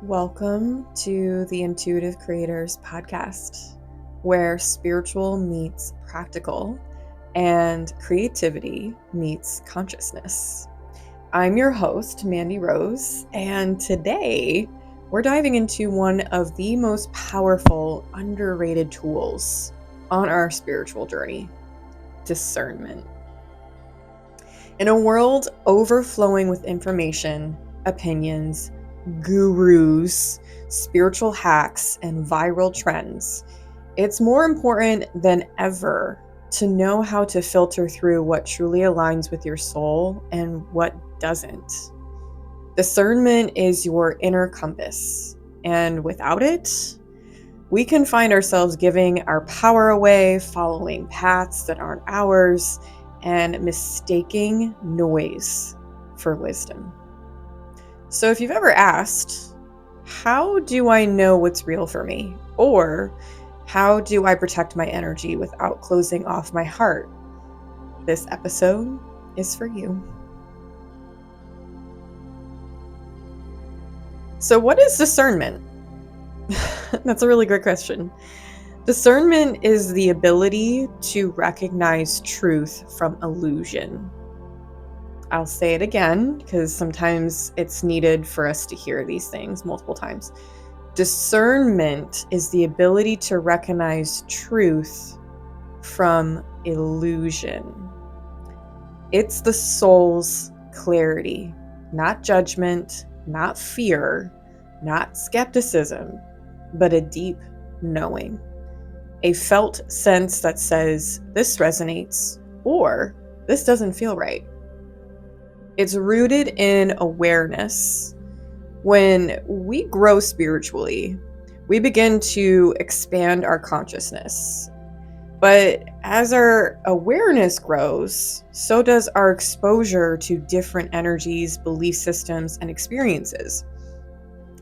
Welcome to the Intuitive Creators podcast, where spiritual meets practical and creativity meets consciousness. I'm your host, Mandee Rose, and today we're diving into one of the most powerful, underrated tools on our spiritual journey: discernment. In a world overflowing with information, opinions, gurus, spiritual hacks, and viral trends, it's more important than ever to know how to filter through what truly aligns with your soul and what doesn't. Discernment is your inner compass, and without it, we can find ourselves giving our power away, following paths that aren't ours, and mistaking noise for wisdom. So if you've ever asked, how do I know what's real for me? Or how do I protect my energy without closing off my heart? This episode is for you. So what is discernment? That's a really great question. Discernment is the ability to recognize truth from illusion. I'll say it again because sometimes it's needed for us to hear these things multiple times. Discernment is the ability to recognize truth from illusion. It's the soul's clarity, not judgment, not fear, not skepticism, but a deep knowing. A felt sense that says, this resonates, or this doesn't feel right. It's rooted in awareness. When we grow spiritually, we begin to expand our consciousness. But as our awareness grows, so does our exposure to different energies, belief systems, and experiences.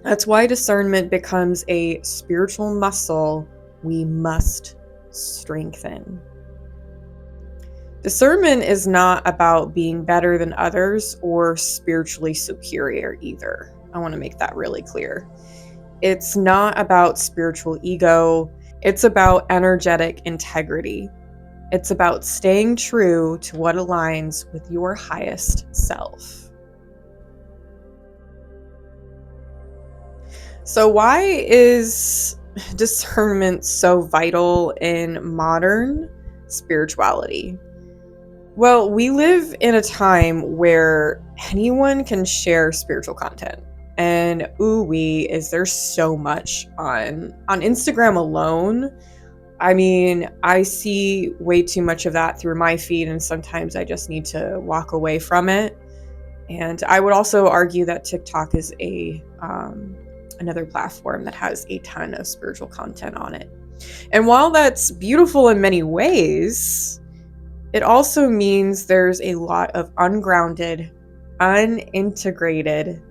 That's why discernment becomes a spiritual muscle we must strengthen. Discernment is not about being better than others or spiritually superior either. I want to make that really clear. It's not about spiritual ego. It's about energetic integrity. It's about staying true to what aligns with your highest self. So why is discernment so vital in modern spirituality? Well, we live in a time where anyone can share spiritual content. And is there so much on Instagram alone? I mean, I see way too much of that through my feed, and sometimes I just need to walk away from it. And I would also argue that TikTok is another platform that has a ton of spiritual content on it. And while that's beautiful in many ways, it also means there's a lot of ungrounded, unintegrated,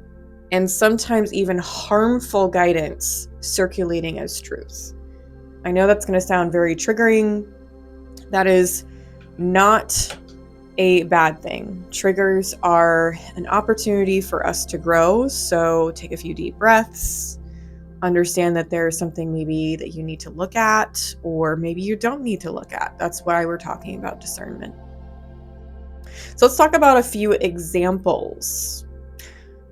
and sometimes even harmful guidance circulating as truth. I know that's going to sound very triggering. That is not a bad thing. Triggers are an opportunity for us to grow. So take a few deep breaths. Understand that there's something maybe that you need to look at, or maybe you don't need to look at. That's why we're talking about discernment. So let's talk about a few examples.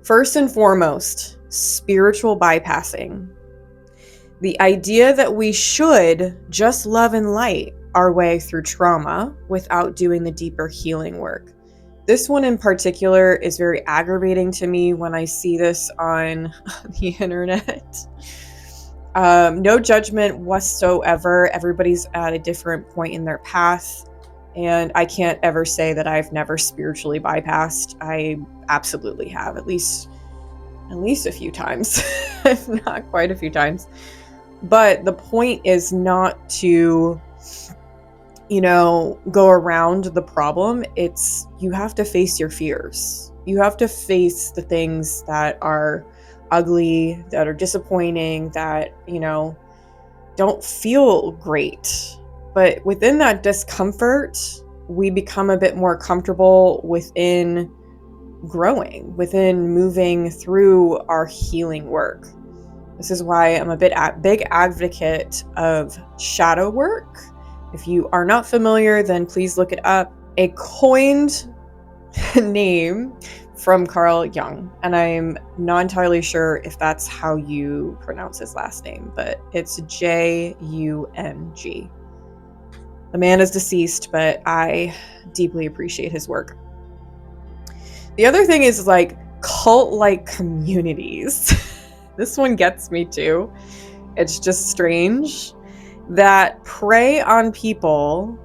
First and foremost, spiritual bypassing. The idea that we should just love and light our way through trauma without doing the deeper healing work. This one in particular is very aggravating to me when I see this on the internet. No judgment whatsoever. Everybody's at a different point in their path, and I can't ever say that I've never spiritually bypassed. I absolutely have, at least a few times, if not quite a few times. But the point is not to go around the problem. It's you have to face your fears. You have to face the things that are ugly, that are disappointing, that, don't feel great. But within that discomfort, we become a bit more comfortable within growing, within moving through our healing work. This is why I'm a big advocate of shadow work. If you are not familiar, then please look it up. A coined name from Carl Jung, and I'm not entirely sure if that's how you pronounce his last name, but it's Jung. The man is deceased, but I deeply appreciate his work. The other thing is like cult-like communities. This one gets me too. It's just strange that prey on people,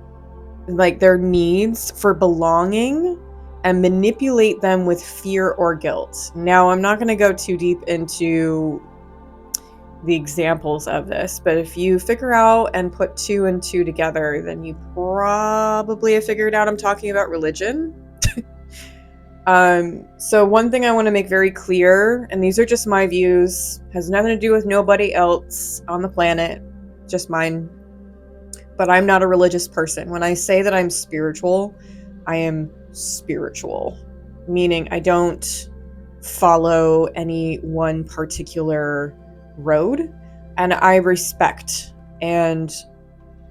like their needs for belonging, and manipulate them with fear or guilt. Now, I'm not going to go too deep into the examples of this, but if you figure out and put 2 and 2 together, then you probably have figured out I'm talking about religion. So one thing I want to make very clear, and these are just my views, has nothing to do with nobody else on the planet, just mine. But I'm not a religious person. When I say that I'm spiritual, I am spiritual, meaning I don't follow any one particular road, and I respect and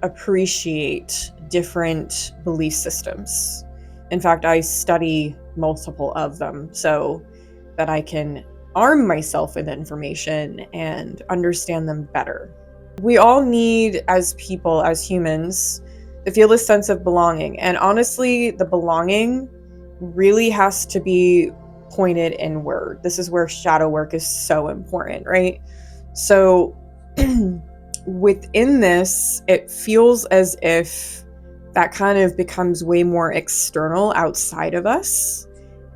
appreciate different belief systems. In fact, I study multiple of them so that I can arm myself with information and understand them better. We all need, as people, as humans, to feel a sense of belonging. And honestly, the belonging really has to be pointed inward. This is where shadow work is so important, right? So within this, it feels as if that kind of becomes way more external outside of us.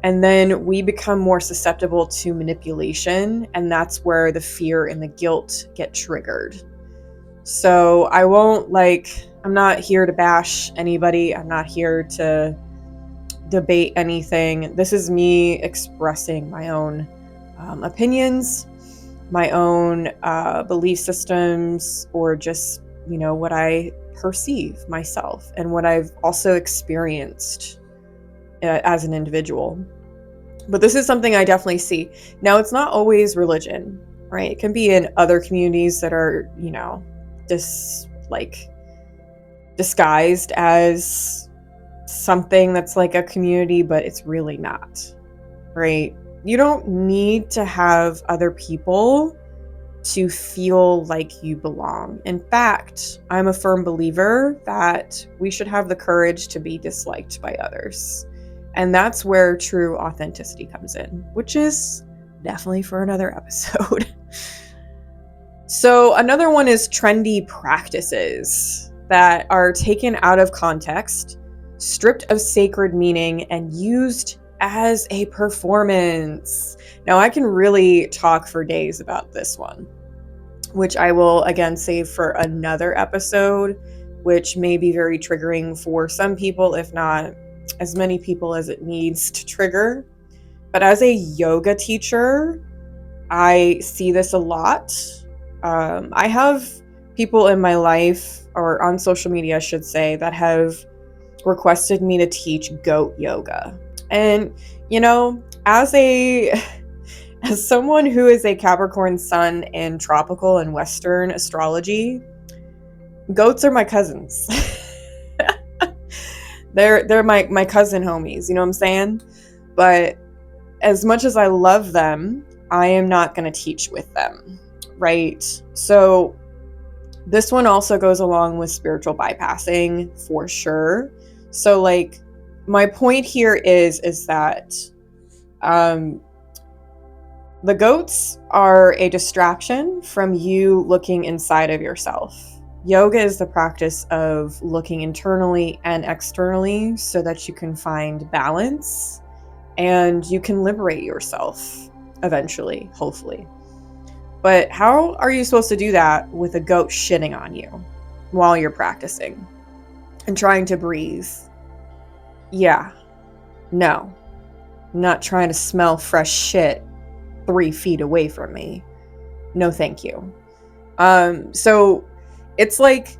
And then we become more susceptible to manipulation. And that's where the fear and the guilt get triggered. So I'm not here to bash anybody. I'm not here to debate anything. This is me expressing my own opinions, my own belief systems, or just, what I perceive myself and what I've also experienced as an individual. But this is something I definitely see. Now, it's not always religion, right? It can be in other communities that are, disguised as something that's like a community, but it's really not, right? You don't need to have other people to feel like you belong. In fact, I'm a firm believer that we should have the courage to be disliked by others. And that's where true authenticity comes in, which is definitely for another episode. So another one is trendy practices that are taken out of context, stripped of sacred meaning, and used as a performance. Now, I can really talk for days about this one, which I will again save for another episode, which may be very triggering for some people, if not as many people as it needs to trigger. But as a yoga teacher, I see this a lot. I have people in my life, or on social media, I should say, that have requested me to teach goat yoga. And, as someone who is a Capricorn sun in tropical and Western astrology, goats are my cousins. They're my cousin homies, you know what I'm saying? But as much as I love them, I am not going to teach with them, right? So this one also goes along with spiritual bypassing for sure. So my point here is that the goats are a distraction from you looking inside of yourself. Yoga is the practice of looking internally and externally so that you can find balance and you can liberate yourself eventually, hopefully. But how are you supposed to do that with a goat shitting on you while you're practicing and trying to breathe? Yeah, no, I'm not trying to smell fresh shit 3 feet away from me. No, thank you. So it's like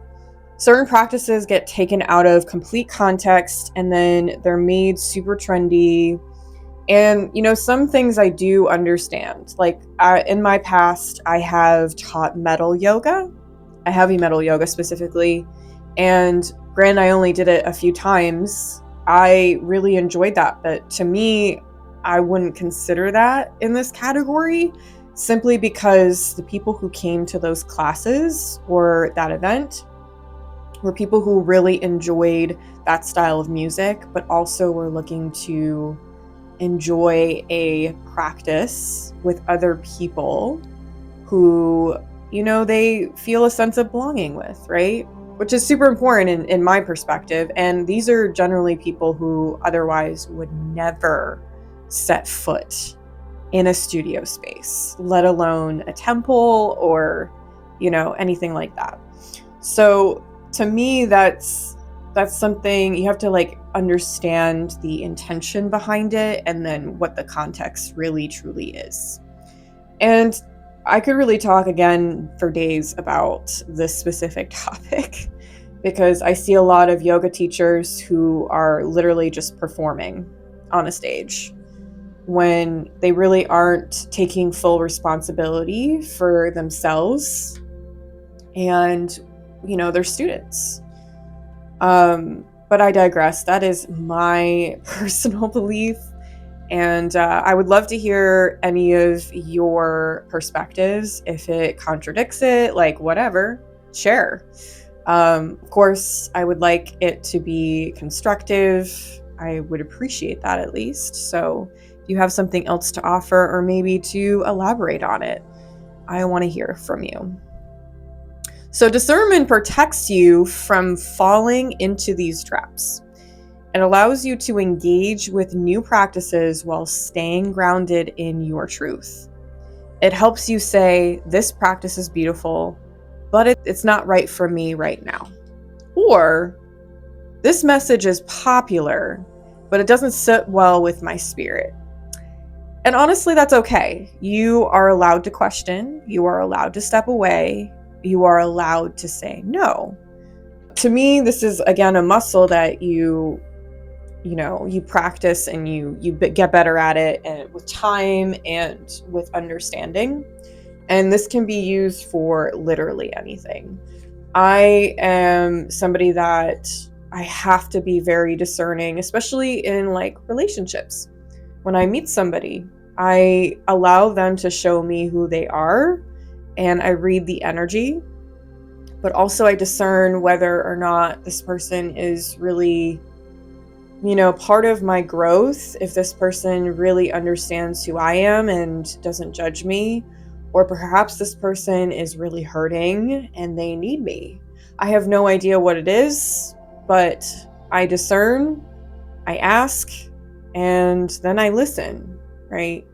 certain practices get taken out of complete context and then they're made super trendy And, some things I do understand. Like in my past, I have taught metal yoga, a heavy metal yoga specifically. And granted, I only did it a few times. I really enjoyed that. But to me, I wouldn't consider that in this category simply because the people who came to those classes or that event were people who really enjoyed that style of music, but also were looking to enjoy a practice with other people who, they feel a sense of belonging with, right? Which is super important in my perspective. And these are generally people who otherwise would never set foot in a studio space, let alone a temple or, anything like that. So to me, that's something you have to understand the intention behind it and then what the context really truly is. And I could really talk again for days about this specific topic because I see a lot of yoga teachers who are literally just performing on a stage when they really aren't taking full responsibility for themselves and, their students. But I digress. That is my personal belief. And I would love to hear any of your perspectives. If it contradicts it, whatever, share. Of course, I would like it to be constructive. I would appreciate that at least. So if you have something else to offer or maybe to elaborate on it, I want to hear from you. So discernment protects you from falling into these traps. It allows you to engage with new practices while staying grounded in your truth. It helps you say, this practice is beautiful, but it's not right for me right now. Or, this message is popular, but it doesn't sit well with my spirit. And honestly, that's okay. You are allowed to question. You are allowed to step away. You are allowed to say no. To me, this is, again, a muscle that you practice and you get better at it, and with time and with understanding. And this can be used for literally anything. I am somebody that I have to be very discerning, especially in relationships. When I meet somebody, I allow them to show me who they are, and I read the energy, but also I discern whether or not this person is really, part of my growth, if this person really understands who I am and doesn't judge me, or perhaps this person is really hurting and they need me. I have no idea what it is, but I discern, I ask, and then I listen, right?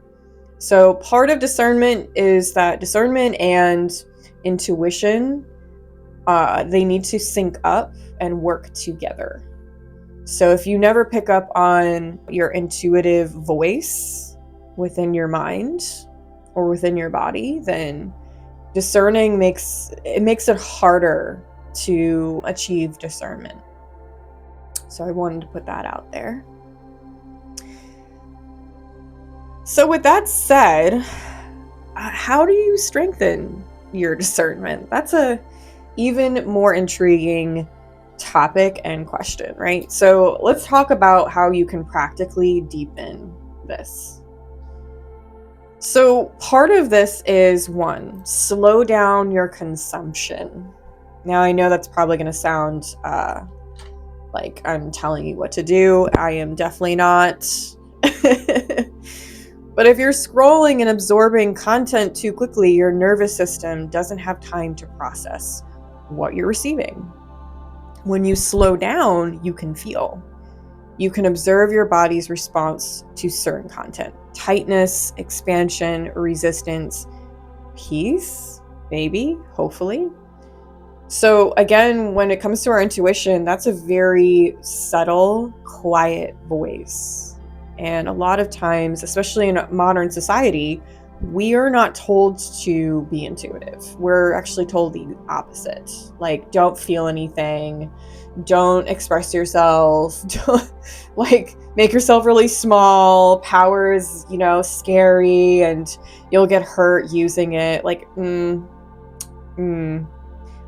So part of discernment is that discernment and intuition, they need to sync up and work together. So if you never pick up on your intuitive voice within your mind or within your body, then discerning makes it harder to achieve discernment. So I wanted to put that out there. So with that said, how do you strengthen your discernment? That's a even more intriguing topic and question, right? So let's talk about how you can practically deepen this. So part of this is, one, slow down your consumption. Now I know that's probably going to sound like I'm telling you what to do. I am definitely not. But if you're scrolling and absorbing content too quickly, your nervous system doesn't have time to process what you're receiving. When you slow down, you can feel. You can observe your body's response to certain content. Tightness, expansion, resistance, peace, maybe, hopefully. So again, when it comes to our intuition, that's a very subtle, quiet voice. And a lot of times, especially in modern society, we are not told to be intuitive. We're actually told the opposite. Like, don't feel anything, don't express yourself, don't, like, make yourself really small. Power is, scary, and you'll get hurt using it. Like,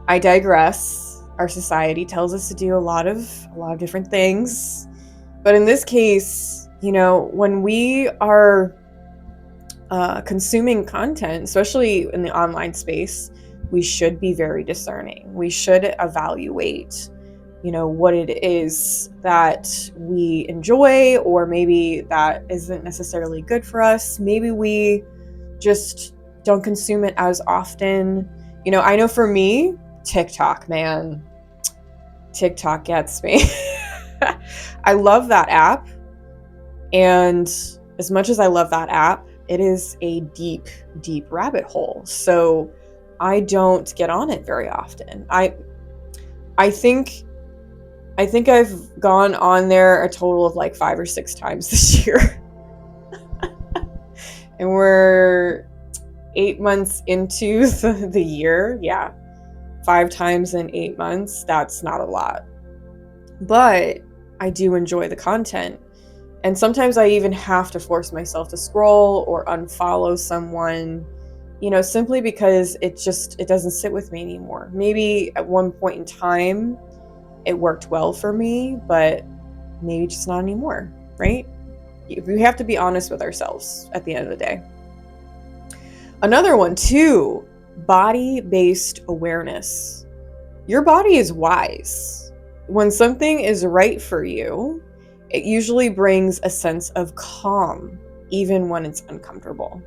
I digress. Our society tells us to do a lot of different things. But in this case, when we are consuming content, especially in the online space, we should be very discerning. We should evaluate, what it is that we enjoy, or maybe that isn't necessarily good for us. Maybe we just don't consume it as often. I know for me, TikTok, man. TikTok gets me. I love that app. And as much as I love that app, it is a deep, deep rabbit hole. So I don't get on it very often. I think I've gone on there a total of like 5 or 6 times this year. And we're 8 months into the year. Yeah. 5 times in 8 months. That's not a lot. But I do enjoy the content. And sometimes I even have to force myself to scroll or unfollow someone, simply because it doesn't sit with me anymore. Maybe at one point in time, it worked well for me, but maybe just not anymore, right? We have to be honest with ourselves at the end of the day. Another one too, body-based awareness. Your body is wise. When something is right for you, it usually brings a sense of calm, even when it's uncomfortable.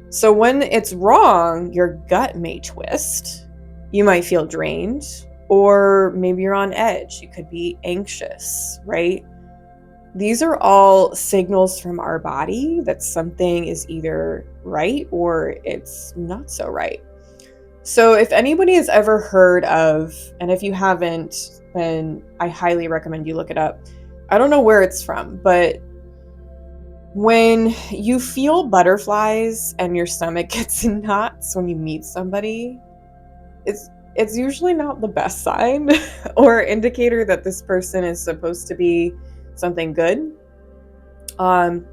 So when it's wrong, your gut may twist. You might feel drained, or maybe you're on edge. You could be anxious, right? These are all signals from our body that something is either right or it's not so right. So if anybody has ever heard of, and if you haven't, then I highly recommend you look it up. I don't know where it's from, but when you feel butterflies and your stomach gets in knots when you meet somebody, it's usually not the best sign or indicator that this person is supposed to be something good.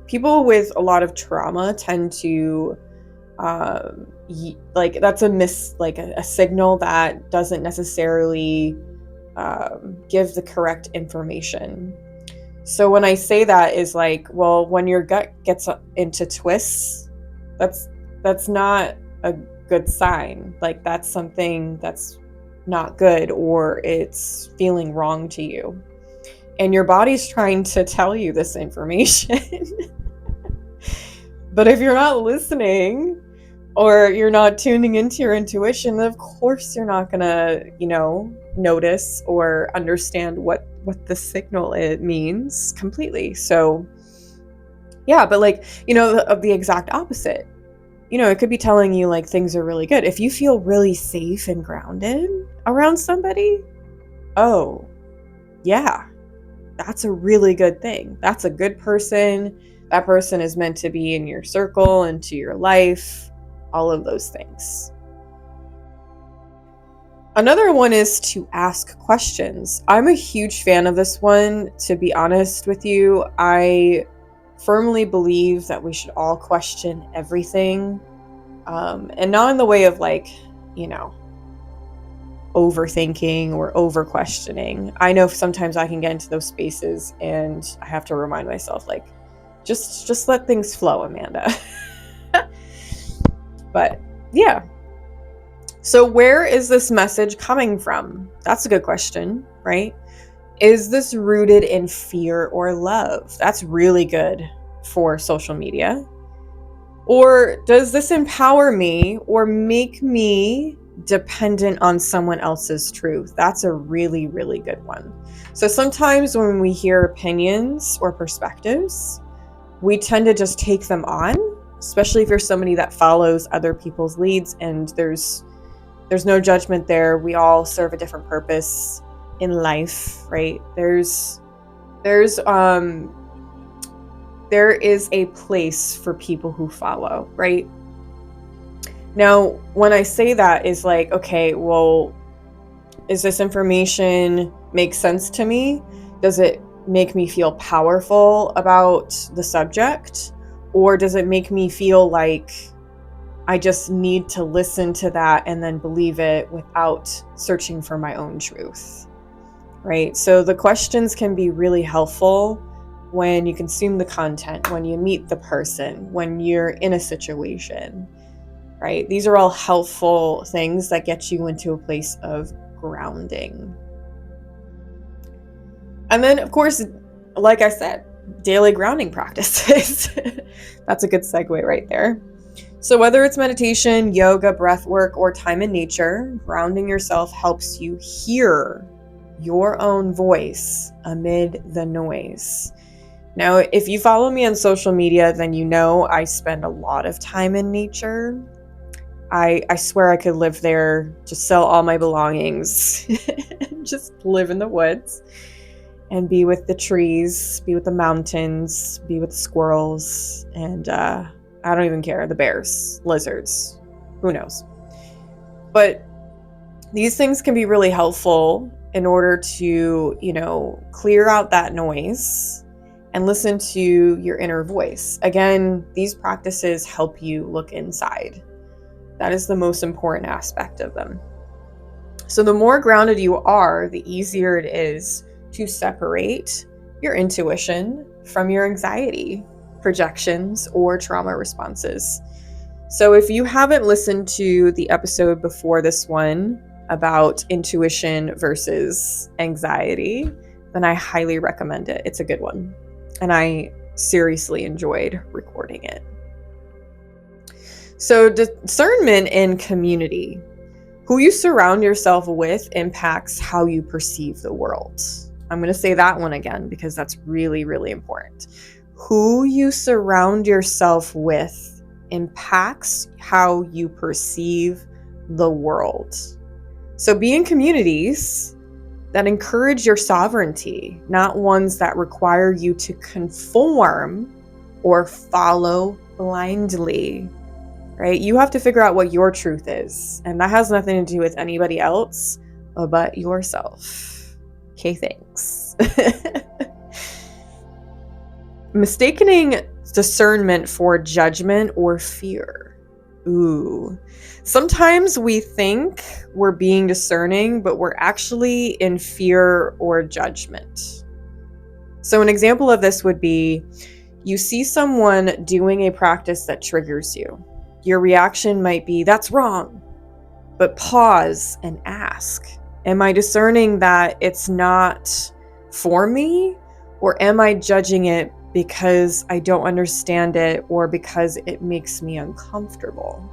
People with a lot of trauma tend to that's a signal that doesn't necessarily give the correct information. So when I say that is when your gut gets into twists, that's not a good sign. Like, that's something that's not good, or it's feeling wrong to you. And your body's trying to tell you this information. But if you're not listening, or you're not tuning into your intuition, then of course you're not gonna, notice or understand what the signal it means completely. So yeah, but of the exact opposite. It could be telling you things are really good. If you feel really safe and grounded around somebody, oh yeah, that's a really good thing. That's a good person. That person is meant to be in your circle, into your life, all of those things. Another one is to ask questions. I'm a huge fan of this one, to be honest with you. I firmly believe that we should all question everything. And not in the way of overthinking or over questioning. I know sometimes I can get into those spaces and I have to remind myself, just let things flow, Amanda. But yeah. So where is this message coming from? That's a good question, right? Is this rooted in fear or love? That's really good for social media. Or does this empower me or make me dependent on someone else's truth? That's a really, really good one. So sometimes when we hear opinions or perspectives, we tend to just take them on, especially if you're somebody that follows other people's leads, and there's no judgment there. We all serve a different purpose in life, right? There is a place for people who follow, right? Now, when I say that is like, okay, well, is this information make sense to me? Does it make me feel powerful about the subject? Or does it make me feel like I just need to listen to that and then believe it without searching for my own truth? Right? So the questions can be really helpful when you consume the content, when you meet the person, when you're in a situation, right? These are all helpful things that get you into a place of grounding. And then, of course, like I said, daily grounding practices. That's a good segue right there. So whether it's meditation, yoga, breath work, or time in nature, grounding yourself helps you hear your own voice amid the noise. Now, if you follow me on social media, then you know I spend a lot of time in nature. I swear I could live there, just sell all my belongings, just live in the woods and be with the trees, be with the mountains, be with the squirrels, and I don't even care, the bears, lizards, who knows. But these things can be really helpful in order to, clear out that noise and listen to your inner voice. Again, these practices help you look inside. That is the most important aspect of them. So the more grounded you are, the easier it is to separate your intuition from your anxiety, projections, or trauma responses. So if you haven't listened to the episode before this one about intuition versus anxiety, then I highly recommend it. It's a good one. And I seriously enjoyed recording it. So discernment in community. Who you surround yourself with impacts how you perceive the world. I'm going to say that one again because that's really, really important. Who you surround yourself with impacts how you perceive the world. So be in communities that encourage your sovereignty, not ones that require you to conform or follow blindly. Right? You have to figure out what your truth is. And that has nothing to do with anybody else but yourself. Okay, thanks. Mistaking discernment for judgment or fear. Ooh. Sometimes we think we're being discerning, but we're actually in fear or judgment. So an example of this would be, you see someone doing a practice that triggers you. Your reaction might be, that's wrong. But pause and ask, am I discerning that it's not for me? Or am I judging it because I don't understand it or because it makes me uncomfortable?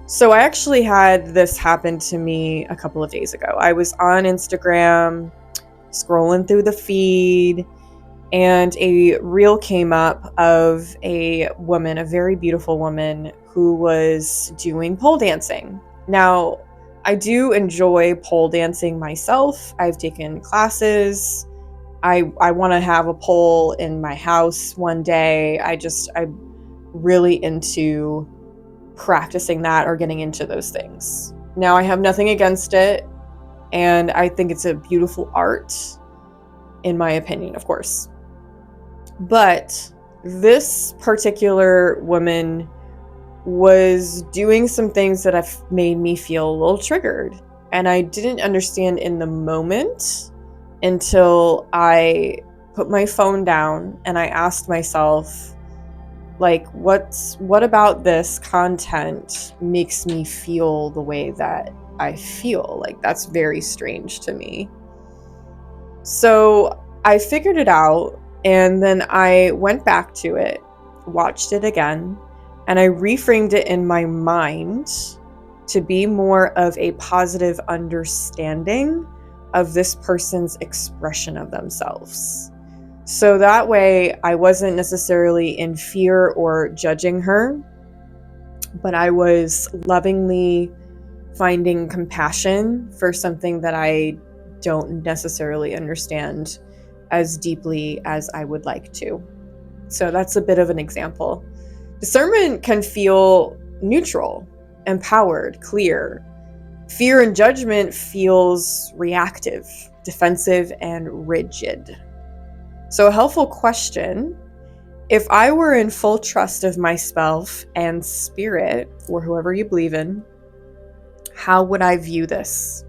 So I actually had this happen to me a couple of days ago. I was on Instagram, scrolling through the feed, and a reel came up of a woman, a very beautiful woman, who was doing pole dancing. Now, I do enjoy pole dancing myself. I've taken classes. I want to have a pole in my house one day. I'm really into practicing that or getting into those things. Now, I have nothing against it, and I think it's a beautiful art, in my opinion, of course. But this particular woman was doing some things that have made me feel a little triggered. And I didn't understand in the moment until I put my phone down and I asked myself, like, what about this content makes me feel the way that I feel? Like, that's very strange to me. So I figured it out. And then I went back to it, watched it again, and I reframed it in my mind to be more of a positive understanding of this person's expression of themselves. So that way I wasn't necessarily in fear or judging her, but I was lovingly finding compassion for something that I don't necessarily understand as deeply as I would like to. So that's a bit of an example. Discernment can feel neutral, empowered, clear. Fear and judgment feels reactive, defensive, and rigid. So a helpful question: if I were in full trust of myself and spirit, or whoever you believe in, how would I view this?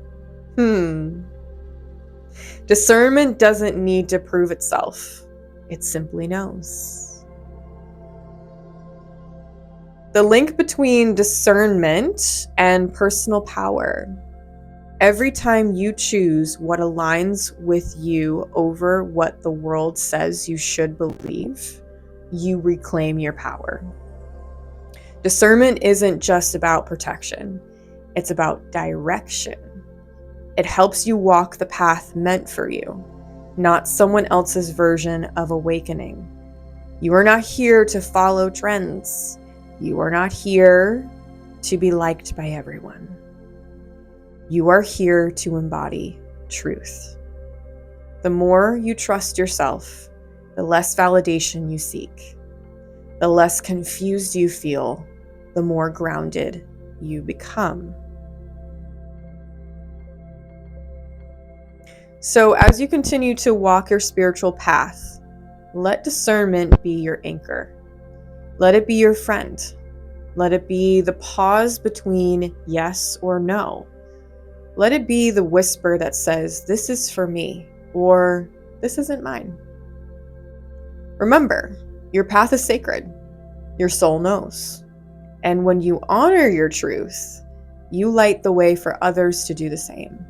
Discernment doesn't need to prove itself. It simply knows. The link between discernment and personal power. Every time you choose what aligns with you over what the world says you should believe, you reclaim your power. Discernment isn't just about protection. It's about direction. It helps you walk the path meant for you, not someone else's version of awakening. You are not here to follow trends. You are not here to be liked by everyone. You are here to embody truth. The more you trust yourself, the less validation you seek. The less confused you feel, the more grounded you become. So as you continue to walk your spiritual path, let discernment be your anchor. Let it be your friend. Let it be the pause between yes or no. Let it be the whisper that says, this is for me, or this isn't mine. Remember, your path is sacred. Your soul knows. And when you honor your truth, you light the way for others to do the same.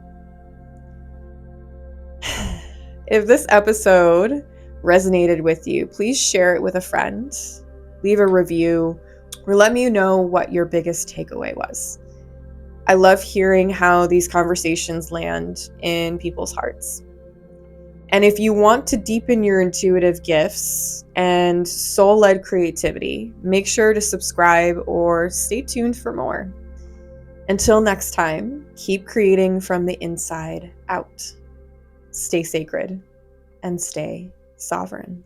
If this episode resonated with you, please share it with a friend, leave a review, or let me know what your biggest takeaway was. I love hearing how these conversations land in people's hearts. And if you want to deepen your intuitive gifts and soul-led creativity, make sure to subscribe or stay tuned for more. Until next time, keep creating from the inside out. Stay sacred and stay sovereign.